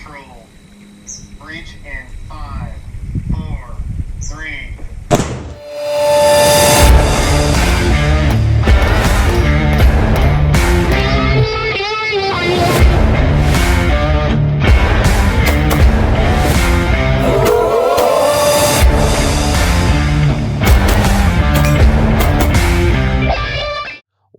control. Breach in 5, 4, 3.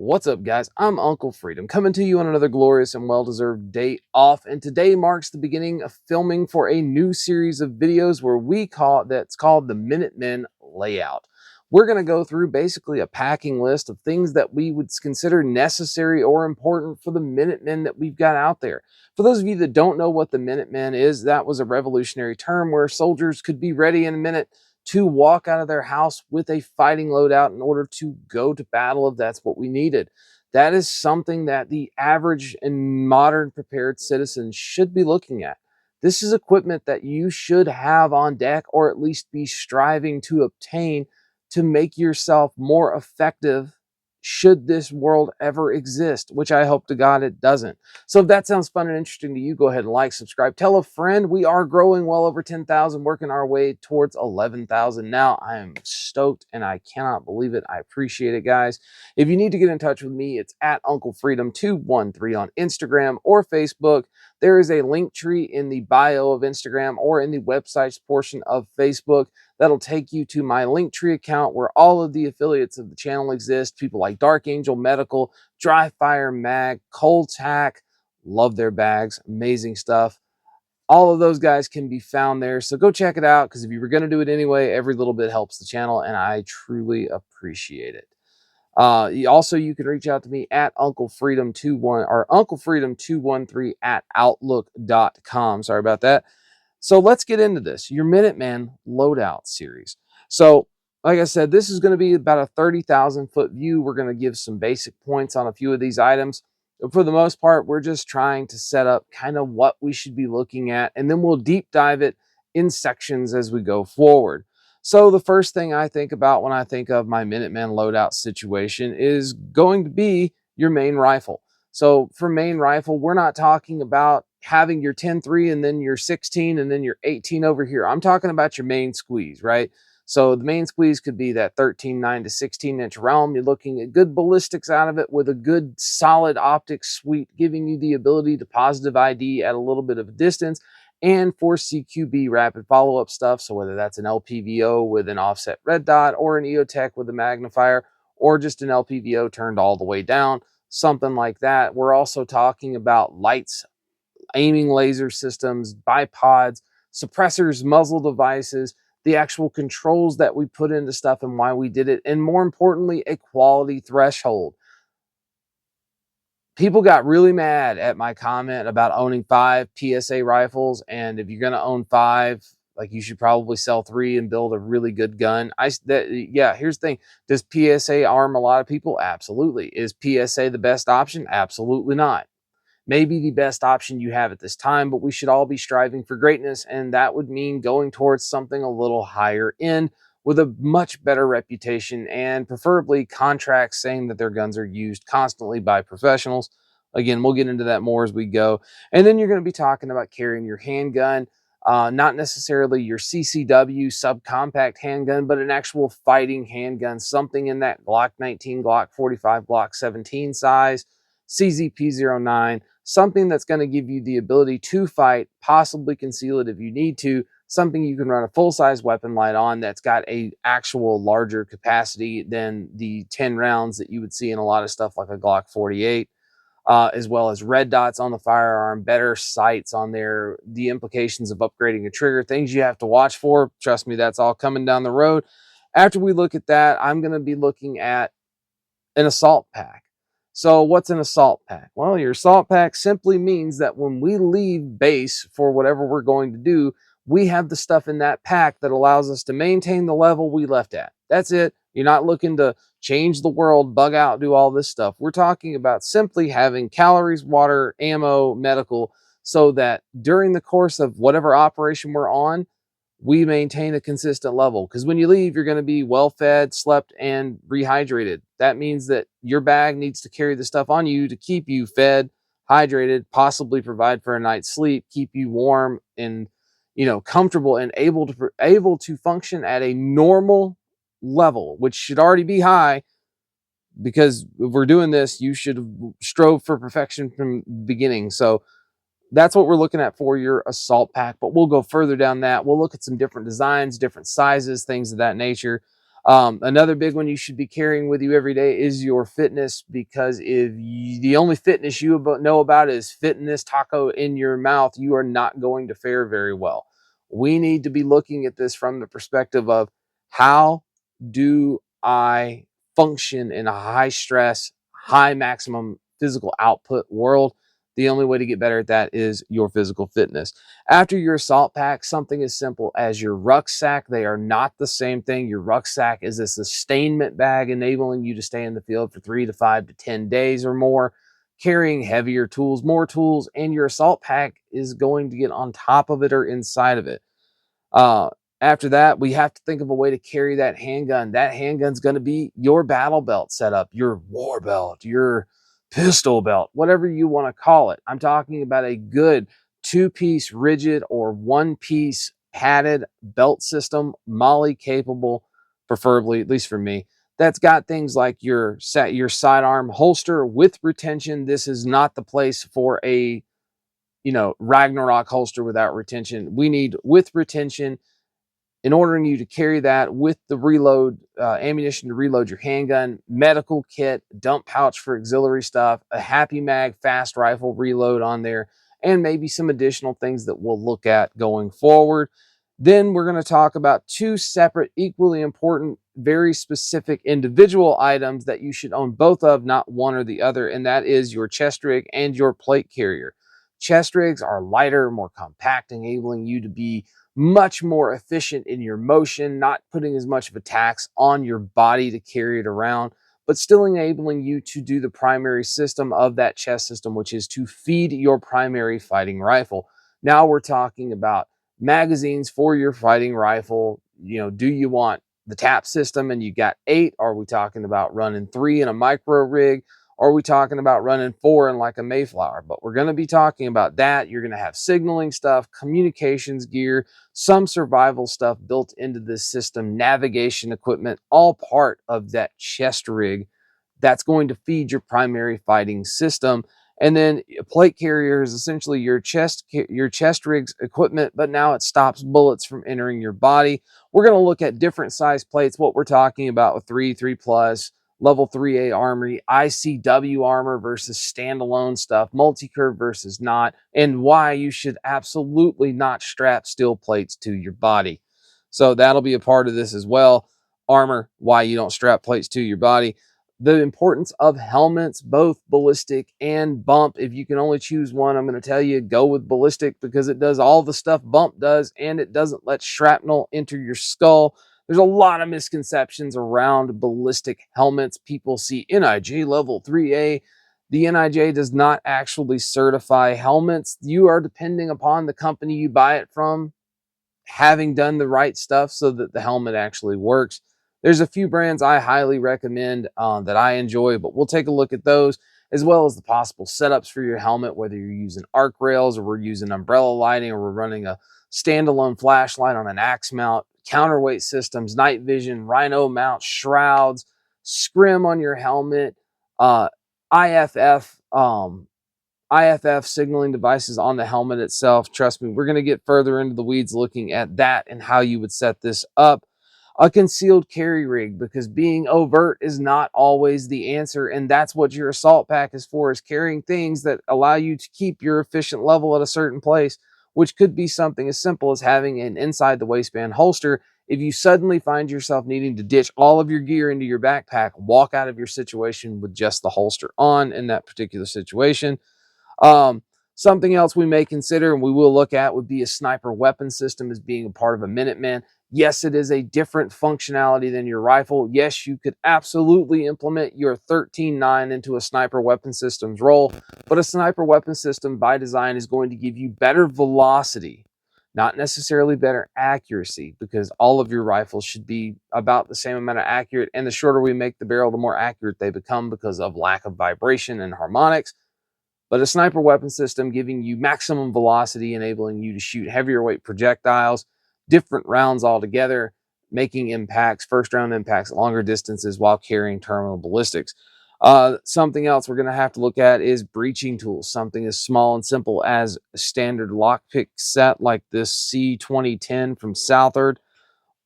What's up, guys? I'm Uncle Freedom, coming to you on another glorious and well-deserved day off, and today marks the beginning of filming for a new series of videos that's called the Minutemen Layout. We're going to go through basically a packing list of things that we would consider necessary or important for the Minutemen that we've got out there. For those of you that don't know what the Minutemen is, that was a revolutionary term where soldiers could be ready in a minute to walk out of their house with a fighting loadout in order to go to battle if that's what we needed. That is something that the average and modern prepared citizen should be looking at. This is equipment that you should have on deck, or at least be striving to obtain, to make yourself more effective should this world ever exist, which I hope to God it doesn't. So if that sounds fun and interesting to you, go ahead and like, subscribe, tell a friend. We are growing well over 10,000, working our way towards 11,000 now. I am stoked and I cannot believe it. I appreciate it, guys. If you need to get in touch with me, it's at Uncle Freedom 213 on Instagram or Facebook. There is a link tree in the bio of Instagram or in the websites portion of Facebook that'll take you to my Linktree account where all of the affiliates of the channel exist. People like Dark Angel Medical, Dry Fire Mag, Cold Tack, love their bags, amazing stuff. All of those guys can be found there. So go check it out, because if you were going to do it anyway, every little bit helps the channel and I truly appreciate it. You can reach out to me at Uncle Freedom 21 or Uncle Freedom 213 at outlook.com. Sorry about that. So let's get into this, your Minuteman Loadout series. So like I said, this is going to be about a 30,000 foot view. We're going to give some basic points on a few of these items. But for the most part, we're just trying to set up kind of what we should be looking at, and then we'll deep dive it in sections as we go forward. So the first thing I think about when I think of my Minuteman Loadout situation is going to be your main rifle. So for main rifle, we're not talking about having your 10-3 and then your 16 and then your 18 over here. I'm talking about your main squeeze, right? So the main squeeze could be that 13.9 to 16-inch realm. You're looking at good ballistics out of it with a good solid optics suite, giving you the ability to positive ID at a little bit of a distance, and for CQB rapid follow-up stuff. So whether that's an LPVO with an offset red dot, or an EOTech with a magnifier, or just an LPVO turned all the way down, something like that. We're also talking about lights, aiming laser systems, bipods, suppressors, muzzle devices, the actual controls that we put into stuff and why we did it, and more importantly, a quality threshold. People got really mad at my comment about owning 5 PSA rifles, and if you're going to own 5, like, you should probably sell 3 and build a really good gun. Here's the thing. Does PSA arm a lot of people? Absolutely. Is PSA the best option? Absolutely not. Maybe the best option you have at this time, but we should all be striving for greatness, and that would mean going towards something a little higher end with a much better reputation, and preferably contracts saying that their guns are used constantly by professionals. Again, we'll get into that more as we go. And then you're going to be talking about carrying your handgun, not necessarily your CCW subcompact handgun, but an actual fighting handgun, something in that Glock 19, Glock 45, Glock 17 size, CZP-09, something that's going to give you the ability to fight, possibly conceal it if you need to, something you can run a full-size weapon light on that's got a actual larger capacity than the 10 rounds that you would see in a lot of stuff like a Glock 48, as well as red dots on the firearm, better sights on there, the implications of upgrading a trigger, things you have to watch for. Trust me, that's all coming down the road. After we look at that, I'm going to be looking at an assault pack. So what's an assault pack? Well, your assault pack simply means that when we leave base for whatever we're going to do, we have the stuff in that pack that allows us to maintain the level we left at. That's it. You're not looking to change the world, bug out, do all this stuff. We're talking about simply having calories, water, ammo, medical, so that during the course of whatever operation we're on, we maintain a consistent level. Because when you leave, you're going to be well fed, slept, and rehydrated. That means that your bag needs to carry the stuff on you to keep you fed, hydrated, possibly provide for a night's sleep, keep you warm and, you know, comfortable and able to function at a normal level, which should already be high, because if we're doing this, you should have strove for perfection from the beginning. So that's what we're looking at for your assault pack, but we'll go further down that. We'll look at some different designs, different sizes, things of that nature. Another big one you should be carrying with you every day is your fitness, because if the only fitness you know about is fitting this taco in your mouth, you are not going to fare very well. We need to be looking at this from the perspective of, how do I function in a high stress, high maximum physical output world? The only way to get better at that is your physical fitness. After your assault pack, something as simple as your rucksack. They are not the same thing. Your rucksack is a sustainment bag, enabling you to stay in the field for 3 to 5 to 10 days or more, carrying heavier tools, more tools, and your assault pack is going to get on top of it or inside of it. Uh, After that, we have to think of a way to carry that handgun. That handgun's going to be your battle belt setup, your war belt, your pistol belt, whatever you want to call it. I'm talking about a good 2-piece rigid or 1-piece padded belt system, MOLLE capable, preferably, at least for me. That's got things like your sidearm holster with retention. This is not the place for a, you know, Ragnarok holster without retention. We need with retention, in ordering you to carry that with the reload, ammunition to reload your handgun, medical kit, dump pouch for auxiliary stuff, a happy mag fast rifle reload on there, and maybe some additional things that we'll look at going forward. Then we're going to talk about 2 separate, equally important, very specific individual items that you should own both of, not one or the other, and that is your chest rig and your plate carrier. Chest rigs are lighter, more compact, enabling you to be much more efficient in your motion, not putting as much of a tax on your body to carry it around, but still enabling you to do the primary system of that chest system, which is to feed your primary fighting rifle. Now we're talking about magazines for your fighting rifle. You know, do you want the tap system and you got 8? Are we talking about running 3 in a micro rig? Or are we talking about running 4 in like a Mayflower? But we're going to be talking about that. You're going to have signaling stuff, communications gear, some survival stuff built into this system, navigation equipment, all part of that chest rig that's going to feed your primary fighting system. And then a plate carrier is essentially your chest rig's equipment, but now it stops bullets from entering your body. We're going to look at different size plates, what we're talking about with 3 plus, level 3A armory, ICW armor versus standalone stuff, multi-curve versus not, and why you should absolutely not strap steel plates to your body. So that'll be a part of this as well. Armor, why you don't strap plates to your body. The importance of helmets, both ballistic and bump. If you can only choose one, I'm going to tell you, go with ballistic, because it does all the stuff bump does, and it doesn't let shrapnel enter your skull. There's a lot of misconceptions around ballistic helmets. People see NIJ level 3A. The NIJ does not actually certify helmets. You are depending upon the company you buy it from having done the right stuff so that the helmet actually works. There's a few brands I highly recommend that I enjoy, but we'll take a look at those, as well as the possible setups for your helmet, whether you're using arc rails or we're using umbrella lighting or we're running a standalone flashlight on an axe mount, counterweight systems, night vision, rhino mount, shrouds, scrim on your helmet, uh, IFF, IFF signaling devices on the helmet itself. Trust me, we're going to get further into the weeds looking at that and how you would set this up. A concealed carry rig, because being overt is not always the answer, and that's what your assault pack is for, is carrying things that allow you to keep your efficient level at a certain place, which could be something as simple as having an inside the waistband holster. If you suddenly find yourself needing to ditch all of your gear into your backpack, walk out of your situation with just the holster on in that particular situation. Um, Something else we may consider and we will look at would be a sniper weapon system as being a part of a Minuteman. Yes, it is a different functionality than your rifle. Yes, you could absolutely implement your 13.9 into a sniper weapon system's role, but a sniper weapon system by design is going to give you better velocity, not necessarily better accuracy, because all of your rifles should be about the same amount of accurate, and the shorter we make the barrel, the more accurate they become because of lack of vibration and harmonics. but a sniper weapon system giving you maximum velocity, enabling you to shoot heavier weight projectiles, different rounds altogether, making impacts, first round impacts, longer distances while carrying terminal ballistics. Something else we're going to have to look at is breaching tools. Something as small and simple as a standard lockpick set like this C2010 from Southard,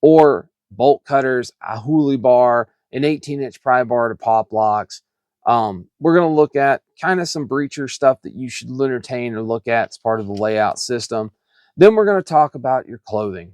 or bolt cutters, a hoolie bar, an 18-inch pry bar to pop locks. We're going to look at kind of some breacher stuff that you should entertain or look at as part of the layout system. Then we're going to talk about your clothing.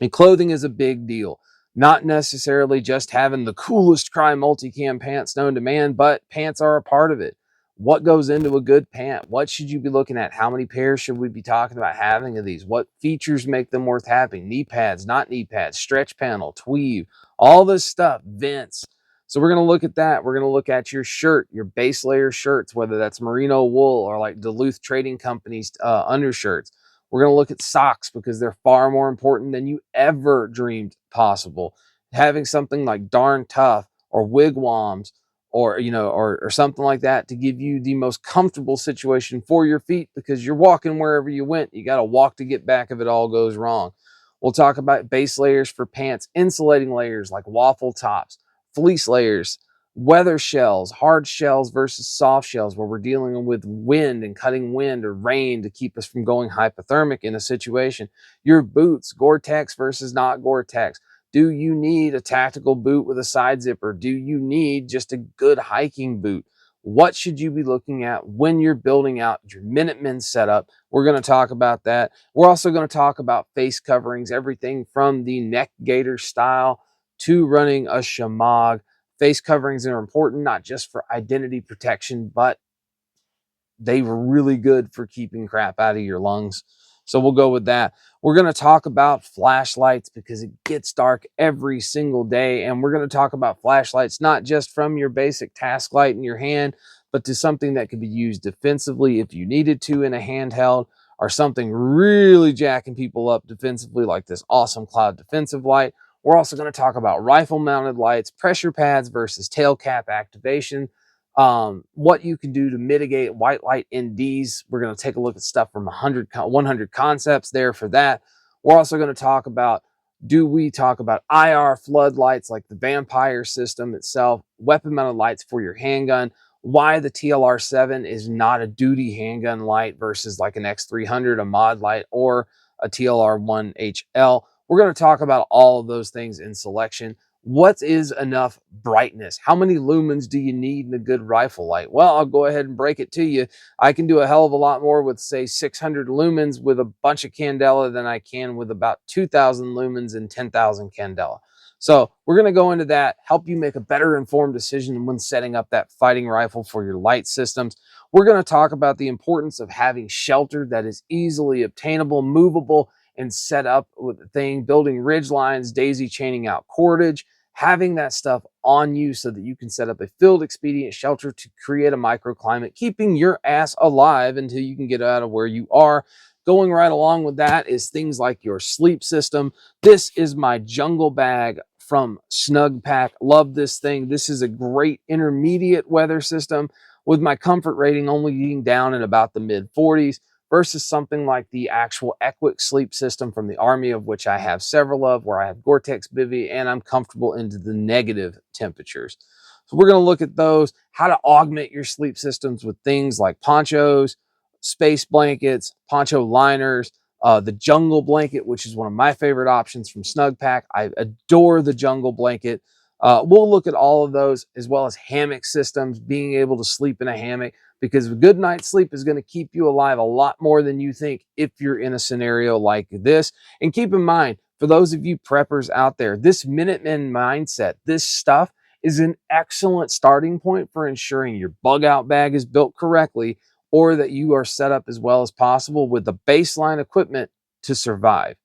And clothing is a big deal. Not necessarily just having the coolest Cry multicam pants known to man, but pants are a part of it. What goes into a good pant? What should you be looking at? How many pairs should we be talking about having of these? What features make them worth having? Knee pads, not knee pads, stretch panel, tweed, all this stuff, vents. So we're going to look at that. We're going to look at your shirt, your base layer shirts, whether that's merino wool or like Duluth Trading Company's undershirts. We're going to look at socks because they're far more important than you ever dreamed possible. Having something like Darn Tough or Wigwams or, or something like that to give you the most comfortable situation for your feet, because you're walking wherever you went. You got to walk to get back if it all goes wrong. We'll talk about base layers for pants, insulating layers like waffle tops, fleece layers, weather shells, hard shells versus soft shells, where we're dealing with wind and cutting wind or rain to keep us from going hypothermic in a situation. Your boots, Gore-Tex versus not Gore-Tex. Do you need a tactical boot with a side zipper? Do you need just a good hiking boot? What should you be looking at when you're building out your Minutemen setup? We're going to talk about that. We're also going to talk about face coverings, everything from the neck gaiter style to running a shamag. Face coverings are important, not just for identity protection, but they were really good for keeping crap out of your lungs. So we'll go with that. We're going to talk about flashlights because it gets dark every single day. And we're going to talk about flashlights, not just from your basic task light in your hand, but to something that could be used defensively if you needed to in a handheld, or something really jacking people up defensively like this awesome cloud defensive light. We're also going to talk about rifle mounted lights, pressure pads versus tail cap activation, what you can do to mitigate white light NDs. We're going to take a look at stuff from 100 concepts there for that. We're also going to talk about, do we talk about IR floodlights like the Vampire system itself, weapon mounted lights for your handgun, why the TLR7 is not a duty handgun light versus like an X300, a mod light, or a TLR1HL. We're going to talk about all of those things in selection. What is enough brightness? How many lumens do you need in a good rifle light? Well, I'll go ahead and break it to you. I can do a hell of a lot more with, say, 600 lumens with a bunch of candela than I can with about 2,000 lumens and 10,000 candela. So we're going to go into that, help you make a better informed decision when setting up that fighting rifle for your light systems. We're going to talk about the importance of having shelter that is easily obtainable, movable, and set up with the thing, building ridge lines, daisy chaining out cordage, having that stuff on you so that you can set up a field expedient shelter to create a microclimate, keeping your ass alive until you can get out of where you are. Going right along with that is things like your sleep system. This is my jungle bag from Snug Pack. Love this thing. This is a great intermediate weather system with my comfort rating only being down in about the mid 40s versus something like the actual Equic sleep system from the Army, of which I have several of, where I have Gore-Tex bivy and I'm comfortable into the negative temperatures. So we're going to look at those, how to augment your sleep systems with things like ponchos, space blankets, poncho liners, the jungle blanket, which is one of my favorite options from Snug Pack. I adore the jungle blanket. We'll look at all of those, as well as hammock systems, being able to sleep in a hammock, because a good night's sleep is going to keep you alive a lot more than you think if you're in a scenario like this. And keep in mind, for those of you preppers out there, this Minutemen mindset, this stuff is an excellent starting point for ensuring your bug out bag is built correctly, or that you are set up as well as possible with the baseline equipment to survive.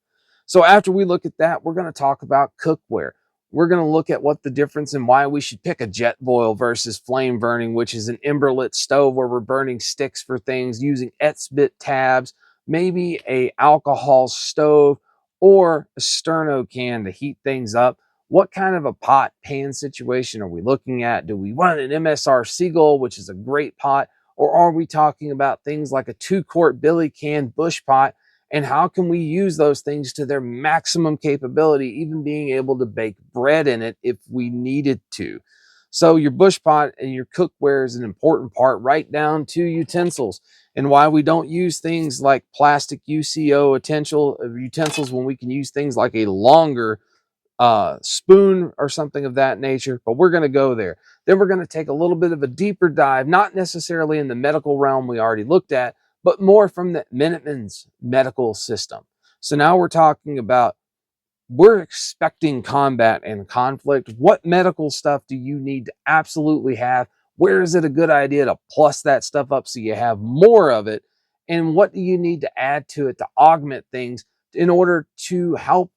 So after we look at that, we're going to talk about cookware. We're going to look at what the difference and why we should pick a jet boil versus flame burning, which is an emberlit stove where we're burning sticks for things, using Etzbit tabs, maybe a alcohol stove, or a sterno can to heat things up. What kind of a pot pan situation are we looking at? Do we run an MSR Seagull, which is a great pot, Or are we talking about things like a 2-quart billy can bush pot? And how can we use those things to their maximum capability, even being able to bake bread in it if we needed to? So your bush pot and your cookware is an important part, right down to utensils, and why we don't use things like plastic UCO utensils when we can use things like a longer spoon or something of that nature. But we're going to go there. Then we're going to take a little bit of a deeper dive, not necessarily in the medical realm we already looked at, but more from the Minutemen's medical system. So now we're talking about, we're expecting combat and conflict. What medical stuff do you need to absolutely have? Where is it a good idea to plus that stuff up so you have more of it? And what do you need to add to it to augment things in order to help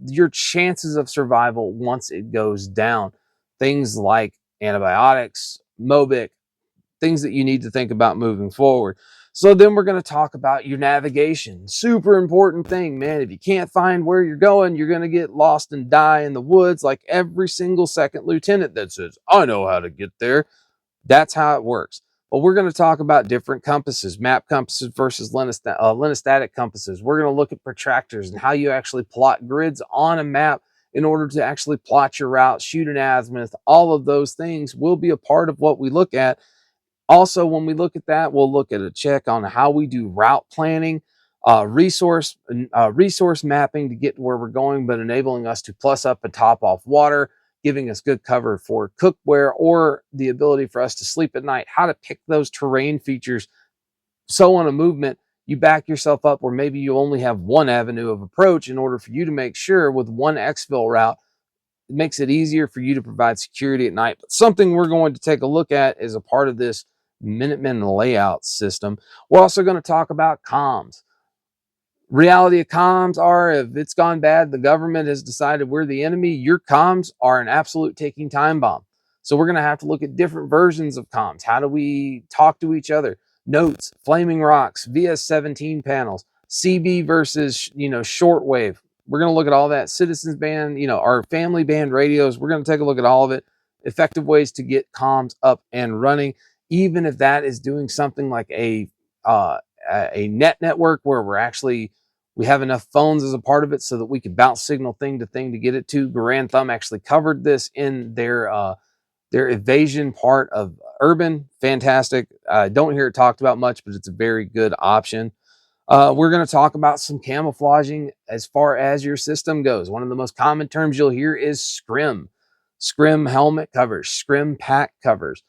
your chances of survival once it goes down? Things like antibiotics, Mobic, things that you need to think about moving forward. So then we're going to talk about your navigation. Super important thing, man. If you can't find where you're going, you're going to get lost and die in the woods like every single second lieutenant that says, I know how to get there. That's how it works. But we're going to talk about different compasses, map compasses versus linostatic compasses. We're going to look at protractors and how you actually plot grids on a map in order to actually plot your route, shoot an azimuth. All of those things will be a part of what we look at. Also, when we look at that, we'll look at a check on how we do route planning, resource mapping to get to where we're going, but enabling us to plus up and top off water, giving us good cover for cookware or the ability for us to sleep at night, how to pick those terrain features. So on a movement, you back yourself up where maybe you only have one avenue of approach in order for you to make sure with one exfil route, it makes it easier for you to provide security at night. But something we're going to take a look at as a part of this Minutemen layout system. We're also going to talk about comms. Reality of comms are, if it's gone bad, the government has decided we're the enemy, your comms are an absolute ticking time bomb. So we're going to have to look at different versions of comms. How do we talk to each other? Notes, flaming rocks, VS17 panels, CB versus, shortwave. We're going to look at all that. Citizens band, our family band radios. We're going to take a look at all of it. Effective ways to get comms up and running, even if that is doing something like a net network where we have enough phones as a part of it so that we can bounce signal thing to thing to get it to. Garand Thumb actually covered this in their evasion part of Urban. Fantastic. Don't hear it talked about much, but it's a very good option. We're going to talk about some camouflaging as far as your system goes. One of the most common terms you'll hear is scrim. Scrim helmet covers, scrim pack covers.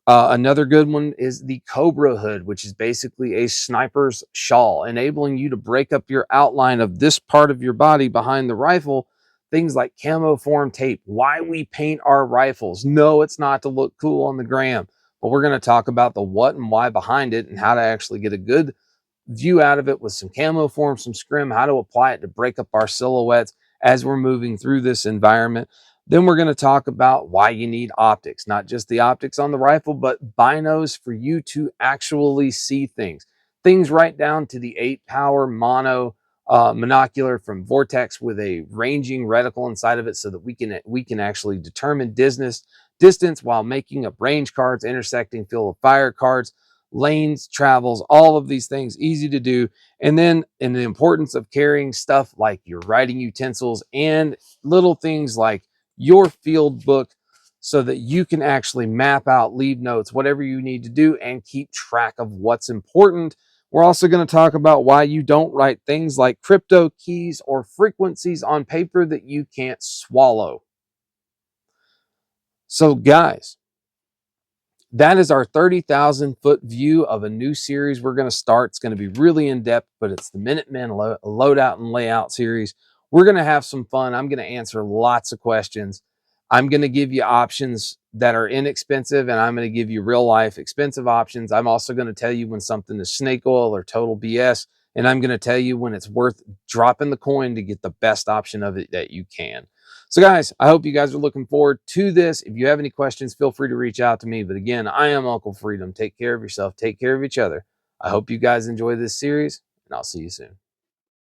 Another good one is the Cobra hood, which is basically a sniper's shawl, enabling you to break up your outline of this part of your body behind the rifle. Things like camo form tape. Why we paint our rifles. No, it's not to look cool on the gram, but we're going to talk about the what and why behind it and how to actually get a good view out of it with some camo form, some scrim, how to apply it to break up our silhouettes as we're moving through this environment. Then we're going to talk about why you need optics, not just the optics on the rifle, but binos for you to actually see things. Things right down to the 8-power mono monocular from Vortex with a ranging reticle inside of it so that we can actually determine distance while making up range cards, intersecting field of fire cards, lanes, travels, all of these things easy to do. And then in the importance of carrying stuff like your writing utensils and little things like your field book so that you can actually map out, leave notes, whatever you need to do, and keep track of what's important. We're also going to talk about why you don't write things like crypto keys or frequencies on paper that you can't swallow. So guys, that is our 30,000 foot view of a new series we're going to start. It's going to be really in depth, but it's the Minutemen Loadout and Layout series. We're going to have some fun. I'm going to answer lots of questions. I'm going to give you options that are inexpensive, and I'm going to give you real life expensive options. I'm also going to tell you when something is snake oil or total BS, and I'm going to tell you when it's worth dropping the coin to get the best option of it that you can. So guys, I hope you guys are looking forward to this. If you have any questions, feel free to reach out to me. But again, I am Uncle Freedom. Take care of yourself. Take care of each other. I hope you guys enjoy this series, and I'll see you soon.